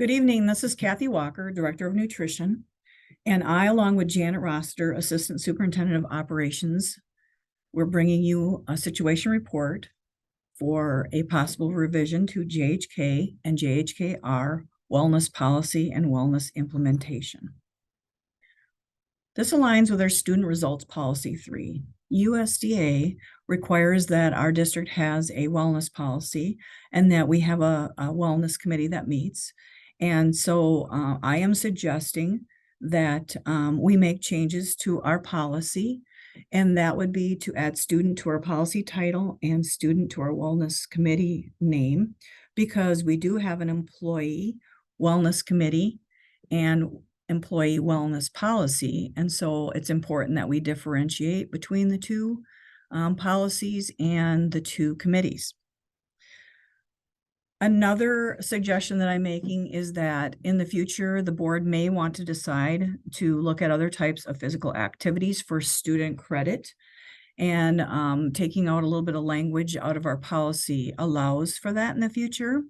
Good evening. This is Kathy Walker, Director of Nutrition, and I, along with Janet Roster, Assistant Superintendent of Operations, we're bringing you a situation report for a possible revision to JHK and JHK-R wellness policy and wellness implementation. This aligns with our Student Results Policy 3. USDA requires that our district has a wellness policy and that we have a wellness committee that meets. And so I am suggesting that we make changes to our policy, and that would be to add student to our policy title and student to our wellness committee name, because we do have an employee wellness committee and employee wellness policy. And so it's important that we differentiate between the two policies and the two committees. Another suggestion that I'm making is that in the future, the board may want to decide to look at other types of physical activities for student credit. And taking out a little bit of language out of our policy allows for that in the future.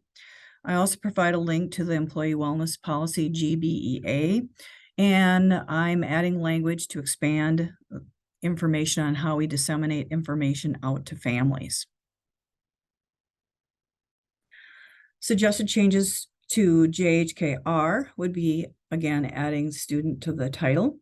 I also provide a link to the Employee Wellness Policy, GBEA, and I'm adding language to expand information on how we disseminate information out to families. Suggested changes to JHK-R would be, again, adding student to the title.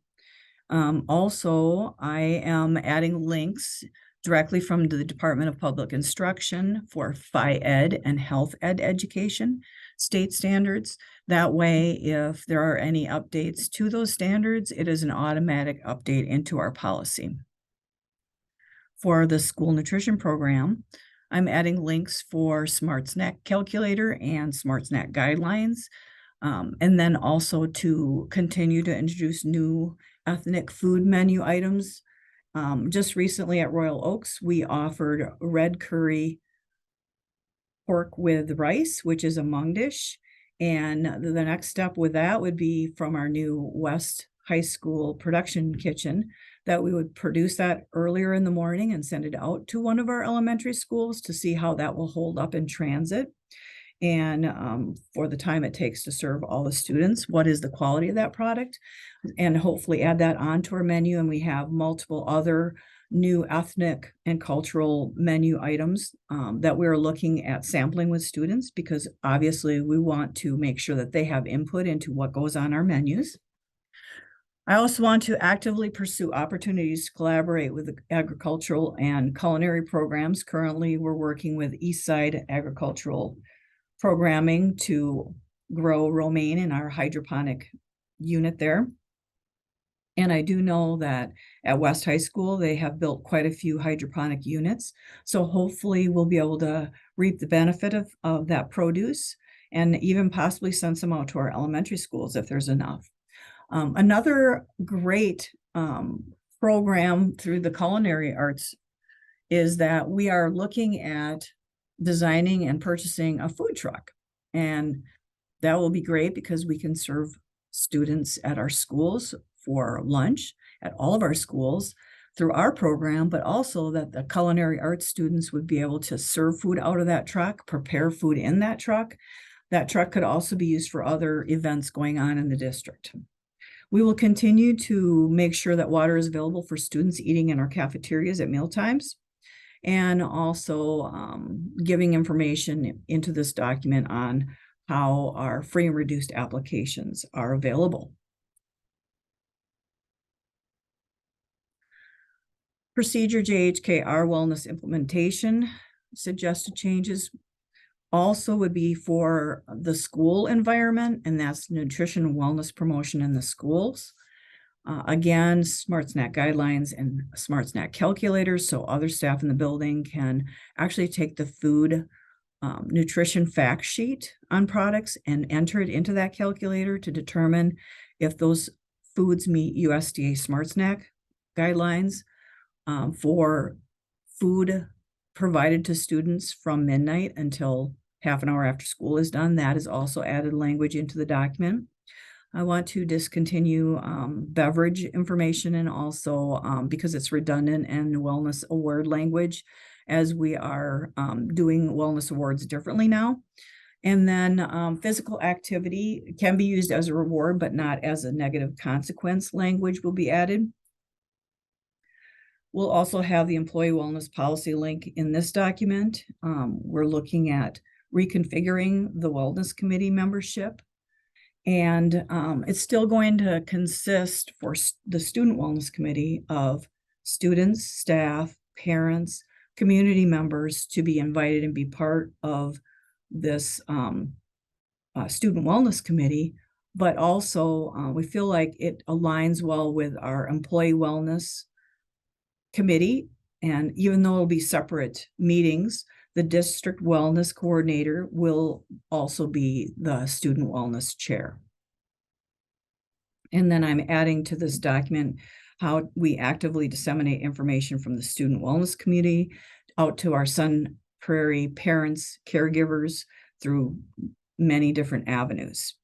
Also, I am adding links directly from the Department of Public Instruction for Phy-Ed and Health Ed education state standards. That way, if there are any updates to those standards, it is an automatic update into our policy. For the school nutrition program, I'm adding links for Smart Snack Calculator and Smart Snack Guidelines, and then also to continue to introduce new ethnic food menu items. Just recently at Royal Oaks, we offered red curry pork with rice, which is a Hmong dish. And the next step with that would be from our new West High School production kitchen, that we would produce that earlier in the morning and send it out to one of our elementary schools to see how that will hold up in transit. And for the time it takes to serve all the students, what is the quality of that product, and hopefully add that onto our menu. And we have multiple other new ethnic and cultural menu items that we're looking at sampling with students, because obviously we want to make sure that they have input into what goes on our menus. I also want to actively pursue opportunities to collaborate with the agricultural and culinary programs. Currently, we're working with Eastside Agricultural Programming to grow romaine in our hydroponic unit there. And I do know that at West High School, they have built quite a few hydroponic units. So hopefully we'll be able to reap the benefit of that produce, and even possibly send some out to our elementary schools if there's enough. Another great program through the culinary arts is that we are looking at designing and purchasing a food truck. And that will be great because we can serve students at our schools for lunch at all of our schools through our program, but also that the culinary arts students would be able to serve food out of that truck, prepare food in that truck. That truck could also be used for other events going on in the district. We will continue to make sure that water is available for students eating in our cafeterias at mealtimes, and also giving information into this document on how our free and reduced applications are available. Procedure JHK-R wellness implementation. Suggested changes also would be for the school environment, and that's nutrition and wellness promotion in the schools. Again, Smart Snack Guidelines and Smart Snack Calculators, so other staff in the building can actually take the food nutrition fact sheet on products and enter it into that calculator to determine if those foods meet USDA Smart Snack Guidelines. For food provided to students from midnight until half an hour after school is done, that is also added language into the document. I want to discontinue beverage information, and also because it's redundant, and wellness award language, as we are doing wellness awards differently now. And then physical activity can be used as a reward, but not as a negative consequence language will be added. We'll also have the employee wellness policy link in this document. We're looking at reconfiguring the wellness committee membership. And it's still going to consist for the student wellness committee of students, staff, parents, community members to be invited and be part of this student wellness committee. But also we feel like it aligns well with our employee wellness committee. And even though it'll be separate meetings, the district wellness coordinator will also be the student wellness chair. And then I'm adding to this document how we actively disseminate information from the student wellness community out to our Sun Prairie parents, caregivers through many different avenues.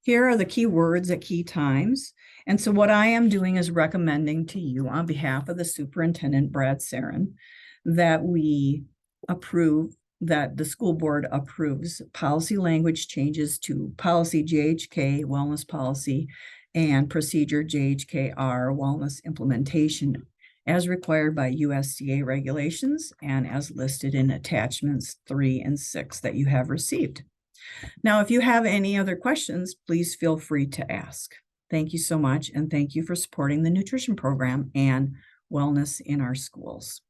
Here are the key words at key times. And so what I am doing is recommending to you on behalf of the superintendent, Brad Sarin, that we approve, that the school board approves policy language changes to policy JHK wellness policy and procedure JHK-R wellness implementation as required by USDA regulations and as listed in attachments 3 and 6 that you have received. Now, if you have any other questions, please feel free to ask. Thank you so much, and thank you for supporting the nutrition program and wellness in our schools.